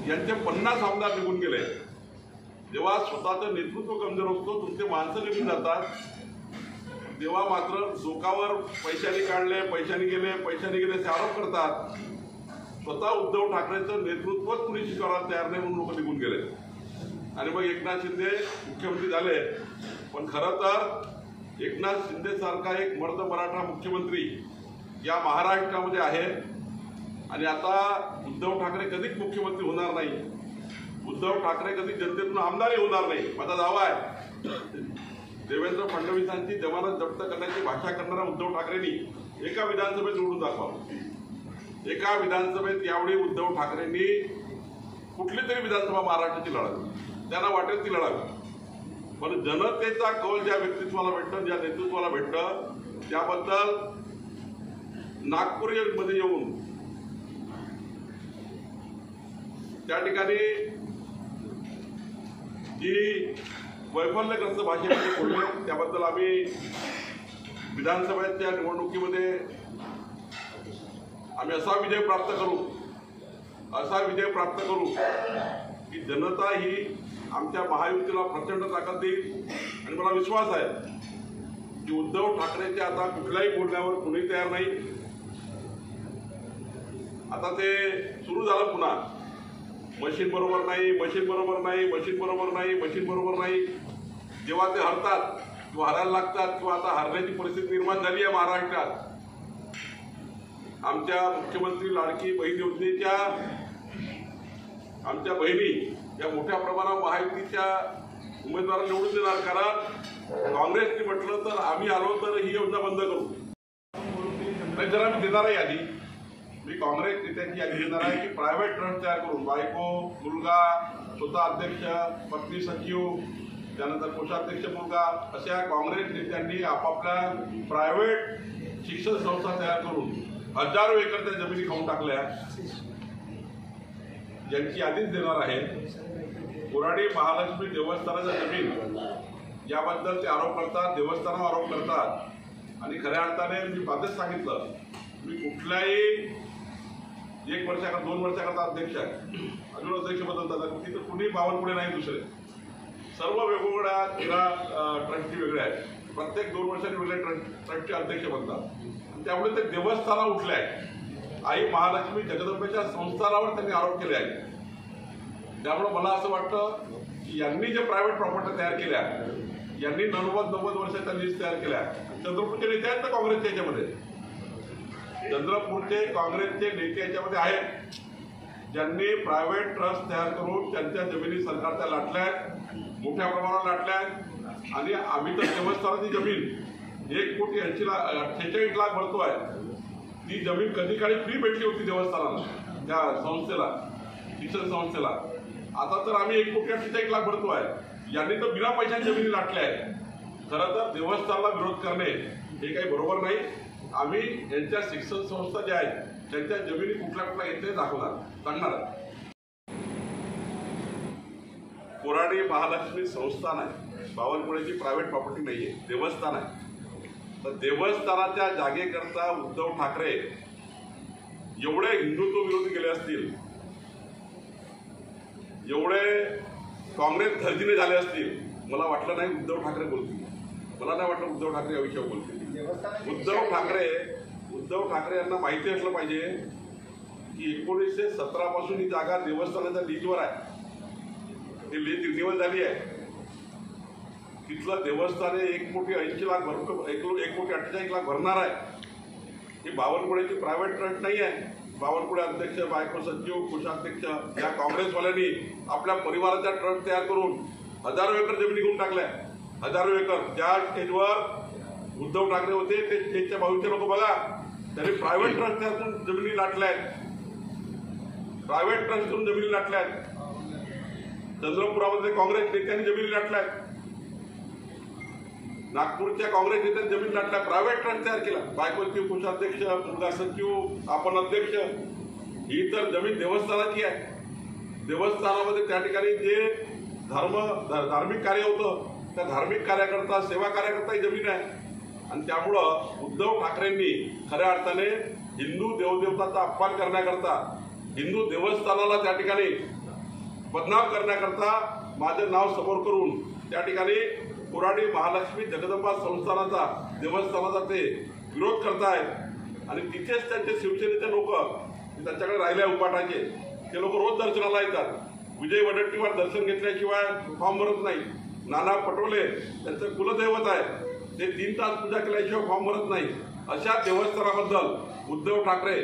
यांचे 50 आमदार निघून गेले। जेव्हा स्वतःचं नेतृत्व कमजोर असतो, तुमचे माणसं निघून जातात, तेव्हा मात्र लोकांवर पैशाने काढले, पैशाने गेले असे आरोप करतात। स्वतः उद्धव ठाकरेंचं नेतृत्वच कुणी स्वीकारायला तयार नाही म्हणून लोक निघून गेले आणि मग एकनाथ शिंदे मुख्यमंत्री झाले। पण खरं तर एकनाथ शिंदे सारखा एक मर्द मराठा मुख्यमंत्री या महाराष्ट्रामध्ये आहे आणि आता उद्धव ठाकरे कधीच मुख्यमंत्री होणार नाही, उद्धव ठाकरे कधी जनतेतून आमदारही होणार नाही। माझा दावा आहे, देवेंद्र फडणवीसांची जमानत जप्त करण्याची भाषा करणारा उद्धव ठाकरेंनी एका विधानसभेत निवडून दाखवावं। एका विधानसभेत यावेळी उद्धव ठाकरेंनी कुठली तरी विधानसभा महाराष्ट्राची लढावी, त्यांना वाटेल ती लढावी। पण जनतेचा कौल ज्या व्यक्तित्वाला भेटतं, ज्या नेतृत्वाला भेटतं, त्याबद्दल नागपूरमध्ये येऊन त्या ठिकाणी जी वैफल्यग्रस्त भाषेमध्ये बोलले त्याबद्दल आम्ही विधानसभेच्या निवडणुकीमध्ये आम्ही असा विजय प्राप्त करू की जनता ही आमच्या महायुतीला प्रचंड ताकद देईल आणि मला विश्वास आहे की उद्धव ठाकरेंचे आता कुठल्याही बोलण्यावर कुणी तयार नाही। आता ते सुरू झालं पुन्हा, मशीन बरोबर नाही। जेव्हा ते हरतात किंवा हरायला लागतात किंवा आता हरण्याची परिस्थिती निर्माण झाली आहे महाराष्ट्रात, आमच्या मुख्यमंत्री लाडकी बहीण योजनेच्या आमच्या बहिणी या मोठ्या प्रमाणात महायुतीच्या उमेदवारांना निवडून देणार, कारण काँग्रेसने म्हटलं तर आम्ही आलो तर ही योजना बंद करू, नाही जर आम्ही देणार आहे यादी, मी काँग्रेस नेत्यांची यादी देणार आहे की प्रायव्हेट ट्रस्ट तयार करून बायको, मुलगा, स्वतः अध्यक्ष, पत्नी सचिव, त्यानंतर कोषाध्यक्ष मुलगा अशा काँग्रेस नेत्यांनी आपापल्या प्रायव्हेट शिक्षण संस्था तयार करून हजारो एकर त्या जमिनी खाऊन टाकल्या, ज्यांची यादीच देणार आहे। कोराडी महालक्ष्मी देवस्थानाच्या जमीन याबद्दल ते आरोप करतात, देवस्थानावर आरोप करतात आणि खऱ्या अर्थाने मी आधीच सांगितलं, मी कुठल्याही 1 वर्षाकरता 2 वर्षाकरता अध्यक्ष आहे, अजून अध्यक्ष बदलतात, तिथं कुणी बावनकुळे नाही, दुसरे सर्व वेगवेगळ्या 13 ट्रस्टची वेगळे आहेत, प्रत्येक 2 वर्षांनी वेगळ्या ट्रस्टचे अध्यक्ष बनतात। त्यामुळे ते देवस्थाना उठले आहे, आई महालक्ष्मी जगदंबेच्या संस्थानावर त्यांनी आरोप केले आहेत। त्यामुळे मला असं वाटतं की यांनी जे प्रायव्हेट प्रॉपर्टी तयार केल्या, यांनी 90 वर्षाच्या लिस्ट तयार केल्या। चंद्रपूरचे नेते आहेत ना काँग्रेसच्या याच्यामध्ये, चंद्रपूरचे काँग्रेसचे नेते याच्यामध्ये आहेत, ज्यांनी प्रायव्हेट ट्रस्ट तयार करून त्यांच्या जमिनी सरकारच्या लाटल्यात, मोठ्या प्रमाणात लाटल्यात आणि आम्ही तर देवस्थानाची जमीन 1,80,46 लाख भरतोय, ती जमीन कधी काळी फ्री भेटली होती देवस्थानाला, त्या संस्थेला, शिक्षण संस्थेला, आता तर आम्ही 1,48,00,000 लाख भरतोय। यांनी तर बिना पैशांची जमिनी लाटल्या आहेत। खरं तर देवस्थानाला विरोध करणे हे काही बरोबर नाही। आम्ही यांच्या शिक्षण संस्था ज्या आहेत त्यांच्या जमिनी कुठल्या येथे दाखवणार, सांगणार। कोराडी महालक्ष्मी संस्थान आहे, बावनकुळेची प्रायव्हेट प्रॉपर्टी नाहीये, देवस्थान आहे। तर देवस्थानाच्या जागेकरता उद्धव ठाकरे एवढे हिंदुत्व विरोधी गेले असतील, एवढे काँग्रेस खर्जिने झाले असतील, मला वाटलं नाही उद्धव ठाकरे बोलतील, मला नाही वाटलं उद्धव ठाकरे या विषयावर बोलतील। उद्धव ठाकरे यांना माहिती असलं पाहिजे की 1917 पासून ही जागा देवस्थानाच्या लीजवर आहे, ती लीज रिन्युअल झाली आहे। तिथलं देवस्थान 1,80,00,000 1,48,00,000 लाख भरणार आहे। ही बावनकुळेची प्रायव्हेट ट्रस्ट नाही आहे। बावनकुळे अध्यक्ष, बायको सचिव, कोषाध्यक्ष या काँग्रेसवाल्यांनी आपल्या परिवाराचा ट्रस्ट तयार करून हजारो एकर जमिनी घेऊन टाकल्या, हजारो एकर। ज्या स्टेजवर उद्धव ठाकरे होते ते स्टेजच्या बाजूचे लोक बघा, त्यांनी प्रायव्हेट ट्रस्ट तयार करून जमिनी लाटल्या आहेत, प्रायव्हेट ट्रस्ट करून जमिनी लाटल्या आहेत। चंद्रपुरामध्ये काँग्रेस नेत्यांनी जमिनी लाटल्या आहेत, नागपूरच्या काँग्रेस नेत्यांनी जमीन लाटल्या, प्रायव्हेट ट्रस्ट तयार केला, बायको सचिव, कोषाध्यक्ष, मुलगा सचिव, आपण अध्यक्ष। ही तर जमीन देवस्थानाची आहे। देवस्थानामध्ये त्या ठिकाणी जे धार्मिक कार्य होतं त्या धार्मिक कार्याकरता, सेवा कार्याकरता ही जमीन आहे। आणि त्यामुळं उद्धव ठाकरेंनी खऱ्या अर्थाने हिंदू देवदेवतांचा अपमान करण्याकरता, हिंदू देवस्थानाला त्या ठिकाणी बदनाम करण्याकरता माझं नाव समोर करून त्या ठिकाणी कोराडी महालक्ष्मी जगदंबा संस्थानाचा देवस्थानाचा ते विरोध करतायत आणि तिथेच त्यांचे शिवसेनेचे लोक त्यांच्याकडे राहिले उपाटाचे ते लोक रोज दर्शनाला येतात. विजय वडेट्टीवार दर्शन घेतल्याशिवाय फॉर्म भरत नाही. नाना पटोले त्यांचं कुलदैवत आहे, ते 3 तास पूजा केल्याशिवाय फॉर्म भरत नाही. अशा देवस्थानाबद्दल उद्धव ठाकरे,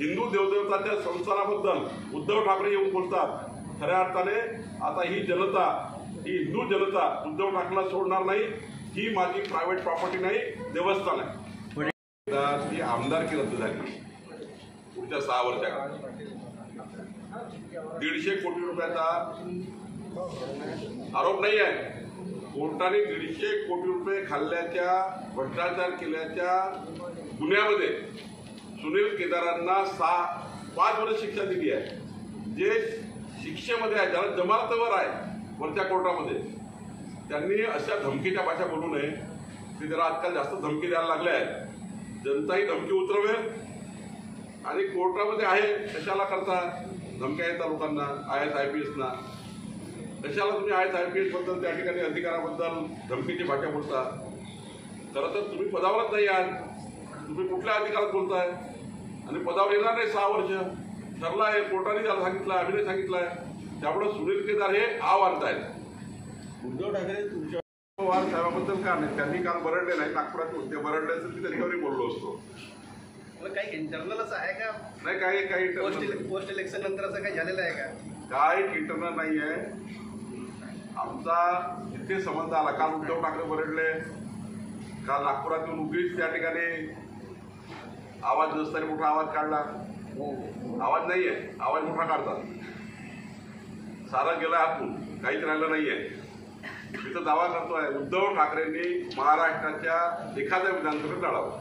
हिंदू देवदेवताच्या संस्थानाबद्दल उद्धव ठाकरे येऊन बोलतात. खऱ्या अर्थाने आता ही जनता, ही हिंदू जनता उद्धव ठाकरेला सोडणार नाही. ही माझी प्रायव्हेट प्रॉपर्टी नाही, देवस्थान आहे. ती आमदारकी रद्द झाली पुढच्या 6 वर्षात. 150 कोटी रुपयाचा आरोप नाही आहे. कोर्टाने 150 कोटी रुपये खाल्ल्याच्या, भ्रष्टाचार केल्याच्या गुन्ह्यामध्ये सुनील केदारांना 5 वर्ष शिक्षा दिली आहे. जे शिक्षेमध्ये आहे, ज्याला जमानतवर आहे वरच्या कोर्टामध्ये, त्यांनी अशा धमकीच्या भाषा बोलू नये. ते जरा आजकाल जास्त धमकी द्यायला लागले आहेत. जनताही धमकी उतरवेल आणि कोर्टामध्ये आहे कशाला करता धमक्या येतात लोकांना, IAS IPS ना. कशाला तुम्ही IAS IPS बद्दल त्या ठिकाणी अधिकाराबद्दल धमकीची भाषा बोलता? खरं तर तुम्ही पदावरच नाही आहात. तुम्ही कुठल्या अधिकारात बोलताय? आणि पदावर येणार नाही 6 वर्ष ठरला आहे. कोर्टाने त्याला सांगितलं, आम्ही सांगितलंय. त्यामुळे सुनील केदार हे आव आणतायत. उद्धव ठाकरे तुमच्या पवार साहेबाबद्दल का नाही, त्यांनी काल बरडले नाही, नागपुरात होते, बरडले असेल की त्यांच्यावरही बोललो असतो. काही इंटरनलच आहे का? नाही, काही पोस्ट इलेक्शन नंतर असं काही झालेलं आहे का? काय इंटरनल नाही आहे. आमचा जिथे संबंध आला, काल उद्धव ठाकरे बरडले, काल नागपुरातून उगीच त्या ठिकाणी आवाज नसताना मोठा आवाज काढला. आवाज नाही आहे, आवाज मोठा काढतात. सारं गेलं हातून, काहीच राहिलं नाहीये. मी तर दावा करतोय उद्धव ठाकरेंनी महाराष्ट्राच्या एखाद्या विधानसभेत लढावं.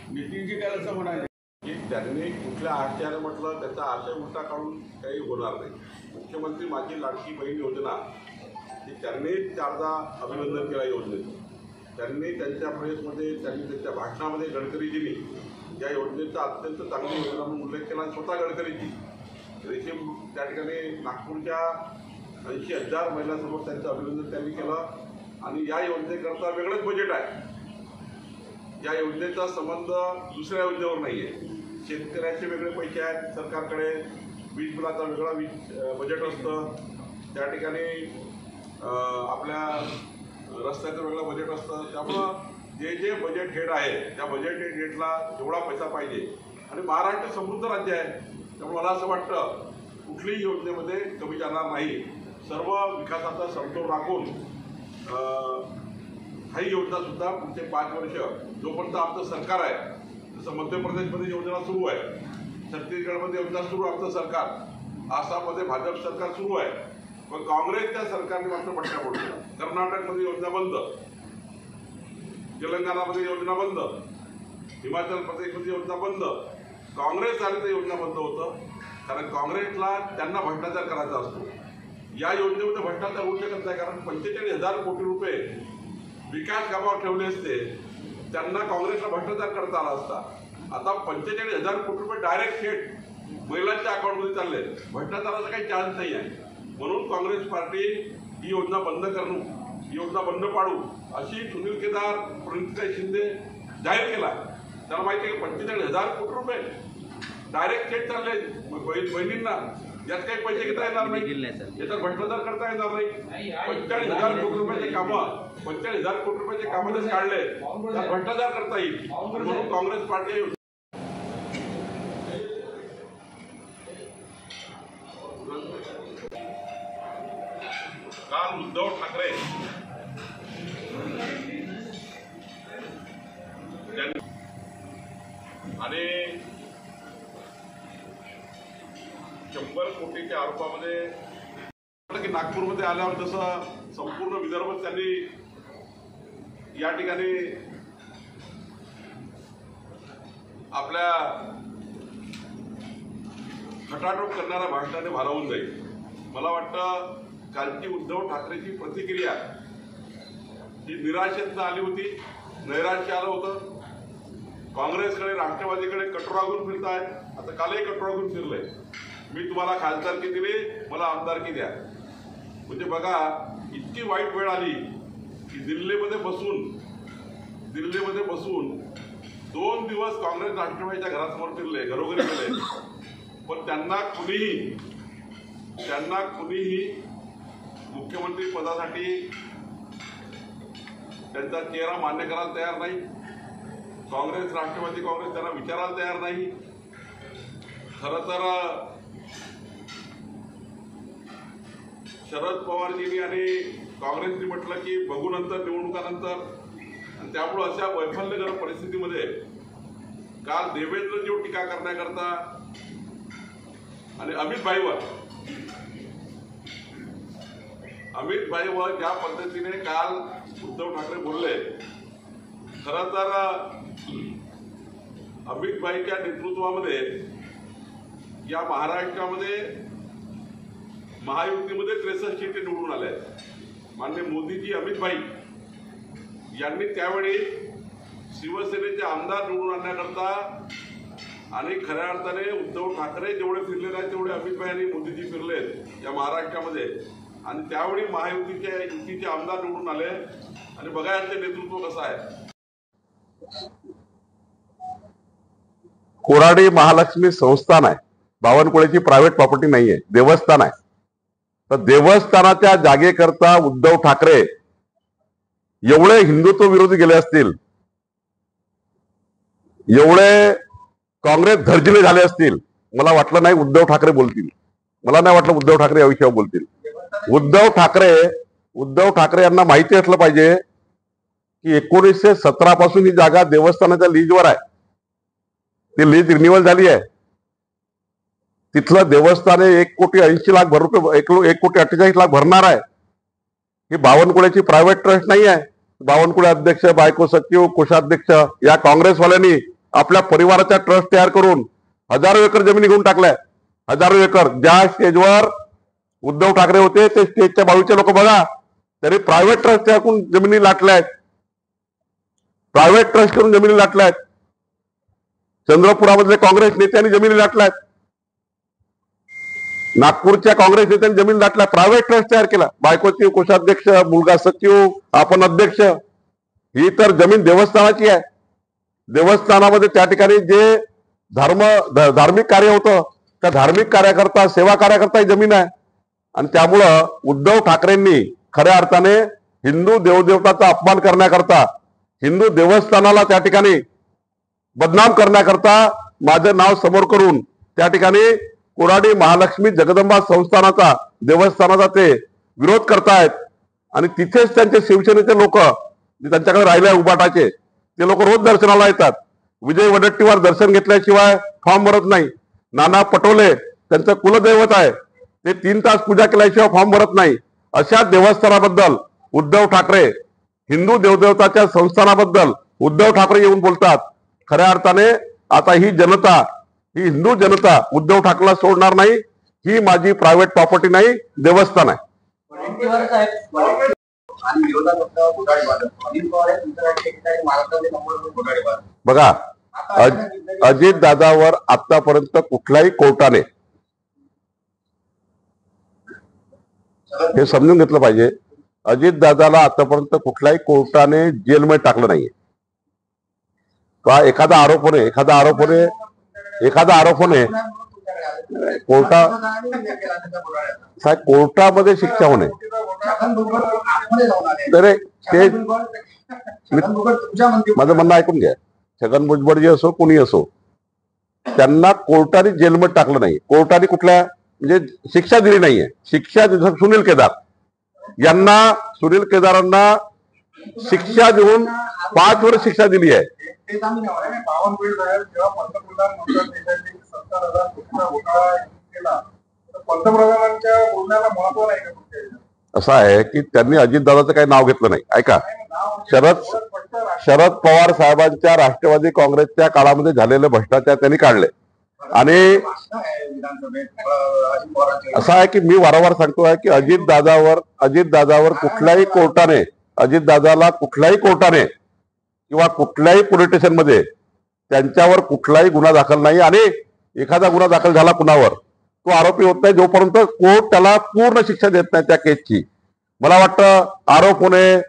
नितीनजी काय असं म्हणाले की त्यांनी कुठल्या आशयाने म्हटलं त्याचा आशय उलटा काढून काही होणार नाही. मुख्यमंत्री माझी लाडकी बहीण योजना ही त्यांनी 4दा अभिनंदन केलं योजनेचं. त्यांनी त्यांच्या प्रेसमध्ये, त्यांनी त्यांच्या भाषणामध्ये गडकरीजींनी या योजनेचा अत्यंत चांगली योजना म्हणून उल्लेख केला. स्वतः गडकरीजी रेशीम त्या ठिकाणी नागपूरच्या 80,000 महिलांसमोर त्यांचं अभिनंदन त्यांनी केलं. आणि या योजनेकरता वेगळंच बजेट आहे. या योजनेचा संबंध दुसऱ्या योजनेवर नाही आहे. शेतकऱ्याचे वेगळे पैसे आहेत सरकारकडे, वीज बिलाचा वेगळा बजेट असतं, त्या ठिकाणी आपल्या रस्त्याचं वेगळं बजेट असतं. त्यामुळं जे बजेट हेड आहे त्या बजेट हेडला जेवढा पैसा पाहिजे, आणि महाराष्ट्र समृद्ध राज्य आहे, त्यामुळे मला असं वाटतं कुठल्याही योजनेमध्ये कमी जाणार नाही. सर्व विकासाचा समतोल राखून ही योजनासुद्धा पुढचे 5 वर्ष जोपर्यंत आमचं सरकार आहे, जसं मध्य प्रदेशमध्ये योजना सुरू आहे, छत्तीसगडमध्ये योजना सुरू आहे आमचं सरकार, आसाममध्ये भाजप सरकार सुरू आहे, पण काँग्रेसच्या सरकारने मात्र पट्ट्या फोडल्या. कर्नाटकमध्ये योजना बंद, तेलंगणामध्ये योजना बंद, हिमाचल प्रदेशमध्ये योजना बंद. काँग्रेस आली तर योजना बंद होतं, कारण काँग्रेसला त्यांना भ्रष्टाचार करायचा असतो. या योजनेमध्ये भ्रष्टाचार होऊ शकत नाही, कारण 45,000 कोटी रुपये विकास कामावर ठेवले असते, त्यांना काँग्रेसला भ्रष्टाचार करता आला असता. आता 45,000 कोटी रुपये डायरेक्ट थेट महिलांच्या अकाउंटमध्ये चालले. भ्रष्टाचाराचा काही चान्स नाही आहे. म्हणून काँग्रेस पार्टी ही योजना बंद करू, ही योजना बंद पाडू अशी सुनील केदार, प्रणितीताई शिंदे जाहीर केला. त्याला माहिती आहे की 45,000 कोटी रुपये डायरेक्ट थेट चालले बहिणींना. यात काही पैसे घेता येणार नाही, याच्यात भ्रष्टाचार करता येणार नाही. 45,000 कोटी रुपयाचे कामं, 45,000 कोटी रुपयाचे कामं जर काढले तर भ्रष्टाचार करता येईल. म्हणून काँग्रेस पार्टी काल उद्धव ठाकरे आणि 100 कोटीच्या आरोपामध्ये की नागपूरमध्ये आल्यावर जसं संपूर्ण विदर्भ त्यांनी या ठिकाणी आपल्या खटाटोप करणाऱ्या भाषणाने भारावून जाईल. मला वाटतं कालची उद्धव ठाकरेची प्रतिक्रिया ही निराशेतनं आली होती, नैराश्य आलं होतं. काँग्रेसकडे, राष्ट्रवादीकडे कटोरागून फिरतायत. आता कालही कटोरागून फिरलंय. मी तुम्हाला खासदारकी दिली, मला आमदारकी द्या. म्हणजे बघा इतकी वाईट वेळ आली की दिल्लीमध्ये बसून 2 दिवस काँग्रेस राष्ट्रवादीच्या घरासमोर फिरले, घरोघरी गेले, पण त्यांना कुणीही मुख्यमंत्री पदासाठी त्यांचा चेहरा मान्य करायला तयार नाही. काँग्रेस राष्ट्रवादी काँग्रेस त्यांना विचारायला तयार नाही. खरं तर शरद पवारजींनी आणि काँग्रेसनी म्हटलं की बघू नंतर, निवडणुकानंतर, आणि त्यामुळे अशा वैफल्यजनक परिस्थितीमध्ये काल देवेंद्रजीवर टीका करण्याकरता आणि अमित भाईवर ज्या पद्धतीने काल उद्धव ठाकरे बोलले, खरं तर अमित भाईच्या नेतृत्वामध्ये या महाराष्ट्रामध्ये महायुतीमध्ये 63 सीटे निवडून आल्या. माननीय मोदीजी, अमित भाई यांनी त्यावेळी शिवसेनेचे आमदार निवडून आणण्याकरता आणि खऱ्या अर्थाने उद्धव ठाकरे जेवढे फिरले नाही तेवढे अमित भाई आणि मोदीजी फिरलेत या महाराष्ट्रामध्ये, आणि त्यावेळी युतीचे आमदार निवडून आले. आणि बघा यांचे नेतृत्व कसं आहे. कोराडी महालक्ष्मी संस्थान आहे, बावनकुळेची प्रायव्हेट प्रॉपर्टी नाहीये, देवस्थान आहे. तर देवस्थानाच्या जागेकरता उद्धव ठाकरे एवढे हिंदुत्व विरोधी गेले असतील, एवढे काँग्रेस धर्जिले झाले असतील, मला वाटलं नाही उद्धव ठाकरे बोलतील. मला नाही वाटलं उद्धव ठाकरे या विषयावर बोलतील. उद्धव ठाकरे यांना माहिती असलं पाहिजे की 1917 पासून ही जागा देवस्थानाच्या लीजवर आहे. ती लीज रिन्युअल झाली आहे. तिथलं देवस्थान 1,80,00,000 1,48,00,000 भरणार आहे. ही बावनकुळेची प्रायव्हेट ट्रस्ट नाही आहे. बावनकुळे अध्यक्ष, बायको सचिव, कोषाध्यक्ष या काँग्रेसवाल्यांनी आपल्या परिवाराचा ट्रस्ट तयार करून हजारो एकर जमिनी घेऊन टाकल्या. हजारो एकर. ज्या स्टेजवर उद्धव ठाकरे होते ते स्टेजच्या बाजूचे लोक बघा, तरी प्रायव्हेट ट्रस्ट तयार करून जमिनी लाटल्या आहेत. प्रायव्हेट ट्रस्ट करून जमिनी लाटल्या आहेत. चंद्रपुरामधले काँग्रेस नेत्यांनी जमिनी लाटल्या आहेत. नागपूरच्या काँग्रेस नेत्यांनी जमीन लाटल्या. प्रायव्हेट ट्रस्ट तयार केला. बायकोची कोषाध्यक्ष, मुलगा सचिव, आपण अध्यक्ष. ही तर जमीन देवस्थानाची आहे. देवस्थानामध्ये त्या ठिकाणी जे धार्मिक कार्य होतं त्या धार्मिक कार्याकरता, सेवा कार्याकरता ही जमीन आहे. आणि त्यामुळं उद्धव ठाकरेंनी खऱ्या अर्थाने हिंदू देवदेवताचा अपमान करण्याकरता, हिंदू देवस्थानाला त्या ठिकाणी बदनाम करण्याकरता माझं नाव समोर करून त्या ठिकाणी कोराडी महालक्ष्मी जगदंबा संस्थानाचा, देवस्थानाचा ते विरोध करतायत. आणि तिथेच त्यांचे शिवसेनेचे लोक त्यांच्याकडे राहिले उभाटाचे ते लोक रोज दर्शनाला येतात. विजय वडेट्टीवार दर्शन घेतल्याशिवाय फॉर्म भरत नाही. नाना पटोले त्यांचं कुलदैवत आहे, ते 3 तास पूजा केल्याशिवाय फॉर्म भरत नाही. अशा देवस्थानाबद्दल उद्धव ठाकरे, हिंदू देवदेवताच्या संस्थानाबद्दल उद्धव ठाकरे येऊन बोलतात. खऱ्या अर्थाने आता ही जनता, ही हिंदू जनता उद्धव ठाकरेला सोडणार नाही. ही माझी प्रायव्हेट प्रॉपर्टी नाही, देवस्थान आहे. बघा, अजित दादावर आतापर्यंत कुठल्याही कोर्टाने, हे समजून घेतलं पाहिजे, अजित दादाला आतापर्यंत कुठल्याही कोर्टाने जेलमध्ये टाकलं नाहीये. का एखादा आरोपने कोर्टामध्ये शिक्षा होणे, तर ते माझं म्हणणं ऐकून घ्या. छगन भुजबळ जे असो, कोणी असो, त्यांना कोर्टाने जेलमध्ये टाकलं नाही. कोर्टाने कुठल्या म्हणजे शिक्षा दिली नाहीये. शिक्षा सुनील केदारांना शिक्षा देऊन 5 वर्ष शिक्षा दिली आहे. असं आहे की त्यांनी अजितदादाचं काही नाव घेतलं नाही. ऐका, शरद पवार साहेबांच्या राष्ट्रवादी काँग्रेसच्या काळामध्ये झालेले भ्रष्टाचार त्यांनी काढले. आणि असं आहे की मी वारंवार सांगतोय की अजितदादावर कुठल्याही कोर्टाने, अजितदादाला कुठल्याही कोर्टाने किंवा कुठल्याही पोलीस स्टेशनमध्ये त्यांच्यावर कुठलाही गुन्हा दाखल नाही. आणि एखादा गुन्हा दाखल झाला कुणावर तो आरोपी होत नाही जोपर्यंत कोर्ट त्याला पूर्ण शिक्षा देत नाही त्या केसची. मला वाटतं आरोप होणे,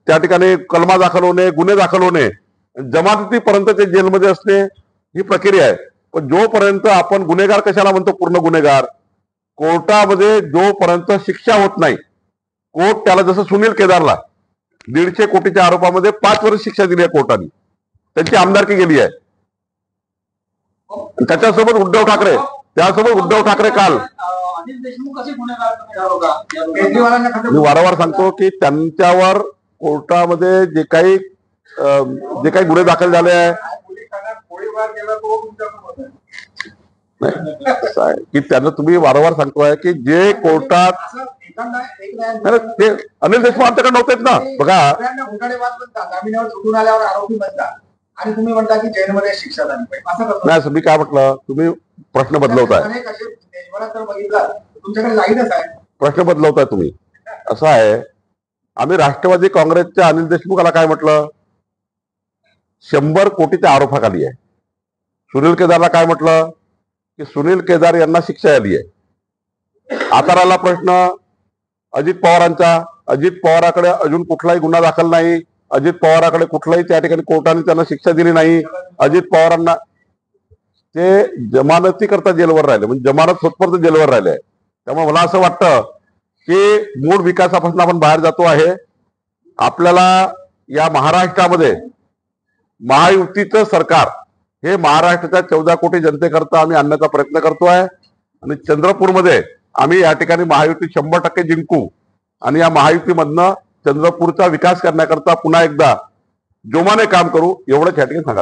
त्या ठिकाणी कलमा दाखल होणे, गुन्हे दाखल होणे, जमानतीपर्यंत ते जेलमध्ये असणे ही प्रक्रिया आहे. पण जोपर्यंत आपण गुन्हेगार कशाला म्हणतो पूर्ण गुन्हेगार, कोर्टामध्ये जोपर्यंत शिक्षा होत नाही, कोर्ट त्याला जसं सुनील केदारला 150 कोटीच्या आरोपामध्ये 5 वर्ष शिक्षा दिली आहे कोर्टाने, त्यांची आमदारकी गेली आहे. त्याच्यासोबत उद्धव ठाकरे काल, अनिल देशमुख कसे गुन्हेगार तुम्ही ठरवता? मी वारंवार सांगतो की त्यांच्यावर कोर्टामध्ये जे काही गुन्हे दाखल झाले आहे की त्यांना तुम्ही वारंवार सांगतोय की जे कोर्टात ते अनिल देशमुख आमच्याकडे नव्हतेच ना. बघा, जामिनावर सुटून आल्यावर आरोपी बनतात आणि तुम्ही म्हणता की जेलमध्ये शिक्षा झाली, असं कसं? नाही, मी काय म्हटलं, तुम्ही प्रश्न बदलवताय, देशभरात जर बघितलं तुमच्याकडे लाईनच आहे. प्रश्न बदलवताय तुम्ही. असं आहे, आम्ही राष्ट्रवादी काँग्रेसच्या अनिल देशमुखाला काय म्हटलं, 100 कोटीच्या आरोपाखाली आहे. सुनील केदारला काय म्हटलं की सुनील केदार यांना शिक्षा आली आहे. आता राहिला प्रश्न अजित पवारांचा. अजित पवाराकडे अजून कुठलाही गुन्हा दाखल नाही, अजित पवाराकडे कुठलाही त्या ठिकाणी कोर्टाने त्यांना शिक्षा दिली नाही. अजित पवारांना ते जमानती करता जेलवर राहिले, म्हणजे जमानत होतपर्यंत जेलवर राहिले. त्यामुळे मला असं वाटतं की मूळ विकासापासून आपण बाहेर जातो आहे. आपल्याला या महाराष्ट्रामध्ये महायुतीचं सरकार हे महाराष्ट्राच्या 14 कोटी जनतेकरता आम्ही आणण्याचा प्रयत्न करतोय आणि चंद्रपूरमध्ये आम्ही या ठिकाणी महायुती 100% जिंकू आणि या महायुतीमधनं चंद्रपूरचा विकास करण्याकरता पुन्हा एकदा जोमाने काम करू, एवढंच या ठिकाणी सांगा.